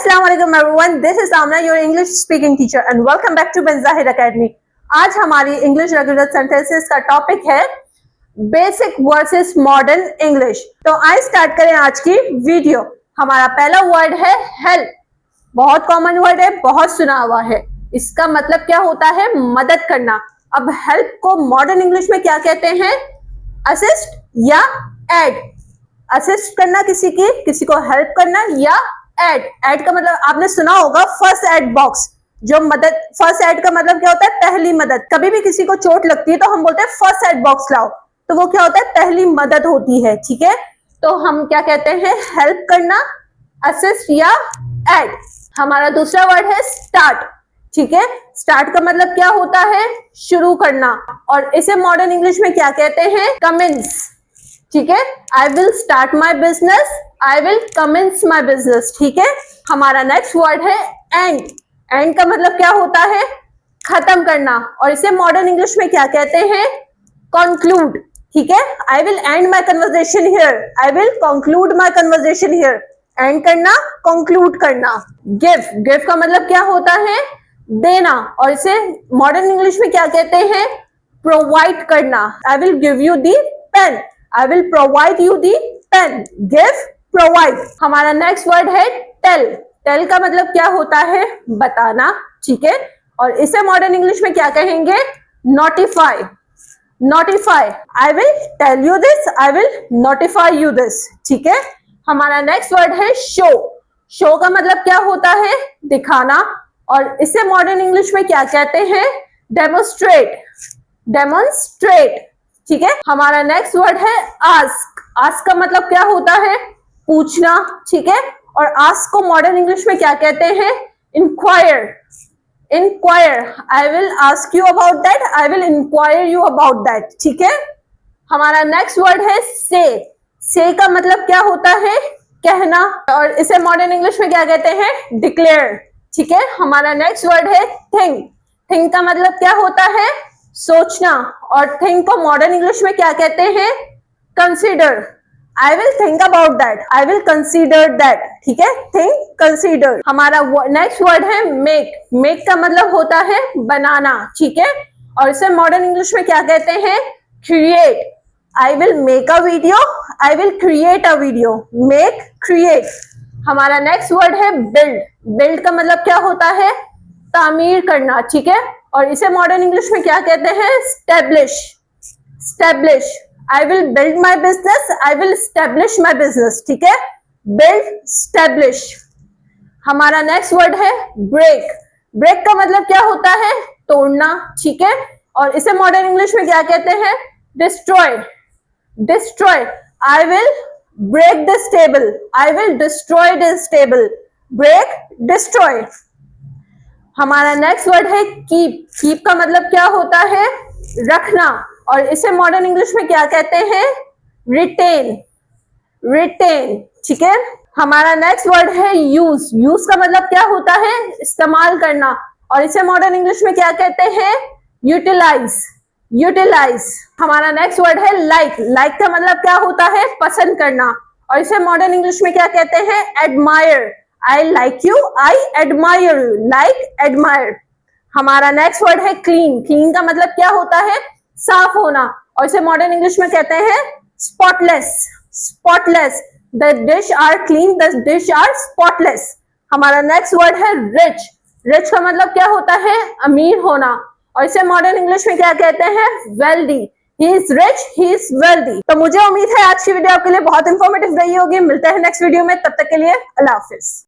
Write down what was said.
अस्सलाम वालेकुम everyone, this is Amna, your English speaking teacher and welcome back to Benazir academy. आज हमारी इंग्लिश रेगुलर सेंटेंसेस का टॉपिक है बेसिक वर्सेस मॉडर्न इंग्लिश। तो आइए स्टार्ट करें आज की वीडियो। हमारा पहला वर्ड है हेल्प। बहुत कॉमन वर्ड है, बहुत सुना हुआ है। इसका मतलब क्या होता है? मदद करना। अब हेल्प को मॉडर्न इंग्लिश में क्या कहते हैं? असिस्ट या एड। असिस्ट करना किसी को हेल्प करना, या एड का मतलब आपने सुना होगा फर्स्ट एड बॉक्स। जो मदद, फर्स्ट एड का मतलब क्या होता है? पहली मदद। कभी भी किसी को चोट लगती है तो हम बोलते हैं फर्स्ट एड बॉक्स लाओ, तो वो क्या होता है? पहली मदद होती है। ठीक है, तो हम क्या कहते हैं? हेल्प करना, असिस्ट या एड। हमारा दूसरा वर्ड है स्टार्ट। ठीक है, स्टार्ट का मतलब क्या होता है? शुरू करना, और इसे मॉडर्न इंग्लिश में क्या कहते हैं? कमेंस। ठीक है, I will start my business, I will commence my business. ठीक है, हमारा नेक्स्ट वर्ड है एंड। एंड का मतलब क्या होता है? खत्म करना, और इसे मॉडर्न इंग्लिश में क्या कहते हैं? कंक्लूड। ठीक है, I will and my conversation here, I will conclude my conversation here. And करना, कंक्लूड करना। गिव। गिव का मतलब क्या होता है? देना, और इसे मॉडर्न इंग्लिश में क्या कहते हैं? प्रोवाइड करना। I will give you the pen, I will provide you the pen. Give, provide. हमारा नेक्स्ट वर्ड है टेल। टेल का मतलब क्या होता है? बताना। ठीक है, और इसे मॉडर्न इंग्लिश में क्या कहेंगे? Notify. Notify, I will tell you this, I will notify you this. ठीक है, हमारा नेक्स्ट वर्ड है शो। शो का मतलब क्या होता है? दिखाना, और इसे मॉडर्न इंग्लिश में क्या कहते हैं? डेमोन्स्ट्रेट। डेमोन्स्ट्रेट। ठीक है, हमारा नेक्स्ट वर्ड है आस्क। आस्क का मतलब क्या होता है? पूछना। ठीक है, और आस्क को मॉडर्न इंग्लिश में क्या कहते हैं? Inquire. Inquire, I will ask you about that, I will inquire you about that. ठीक है, हमारा नेक्स्ट वर्ड है से। से का मतलब क्या होता है? कहना, और इसे मॉडर्न इंग्लिश में क्या कहते हैं? डिक्लेयर। ठीक है, हमारा नेक्स्ट वर्ड है थिंक। थिंक का मतलब क्या होता है? सोचना, और थिंक को मॉडर्न इंग्लिश में क्या कहते हैं? Consider. I will think about that, I will consider that. ठीक है, थिंक, कंसीडर। हमारा नेक्स्ट वर्ड है मेक। मेक का मतलब होता है बनाना। ठीक है, और इसे मॉडर्न इंग्लिश में क्या कहते हैं? Create. I will make a video, I will create a video. Make, create. हमारा नेक्स्ट वर्ड है बिल्ड। बिल्ड का मतलब क्या होता है? तामीर करना। ठीक है, और इसे मॉडर्न इंग्लिश में क्या कहते हैं? Establish. Establish, I will build my business, I will establish my business. ठीक है, बिल्ड, स्टैब्लिश। हमारा नेक्स्ट वर्ड है ब्रेक। ब्रेक का मतलब क्या होता है? तोड़ना। ठीक है, और इसे मॉडर्न इंग्लिश में क्या कहते हैं? Destroy. Destroy, I will break this table, I will destroy this table. Break, destroy. हमारा नेक्स्ट वर्ड है कीप। कीप का मतलब क्या होता है? रखना, और इसे मॉडर्न इंग्लिश में क्या कहते हैं? रिटेन। रिटेन। ठीक है, हमारा नेक्स्ट वर्ड है यूज। यूज का मतलब क्या होता है? इस्तेमाल करना, और इसे मॉडर्न इंग्लिश में क्या कहते हैं? यूटिलाइज। यूटिलाइज। हमारा नेक्स्ट वर्ड है लाइक। लाइक का मतलब क्या होता है? पसंद करना, और इसे मॉडर्न इंग्लिश में क्या कहते हैं? Admire. I like you, I admire you. Like, admire. हमारा नेक्स्ट वर्ड है क्लीन। क्लीन का मतलब क्या होता है? साफ होना, और इसे मॉडर्न इंग्लिश में कहते हैं spotless. Spotless, the dish are clean, the dish are spotless. हमारा नेक्स्ट वर्ड है रिच। रिच का मतलब क्या होता है? अमीर होना, और इसे मॉडर्न इंग्लिश में क्या कहते हैं? Wealthy. He is rich, he is wealthy। तो मुझे उम्मीद है आज की वीडियो आपके लिए बहुत इंफॉर्मेटिव रही होगी। मिलते हैं नेक्स्ट वीडियो में, तब तक के लिए अल्लाह हाफिज।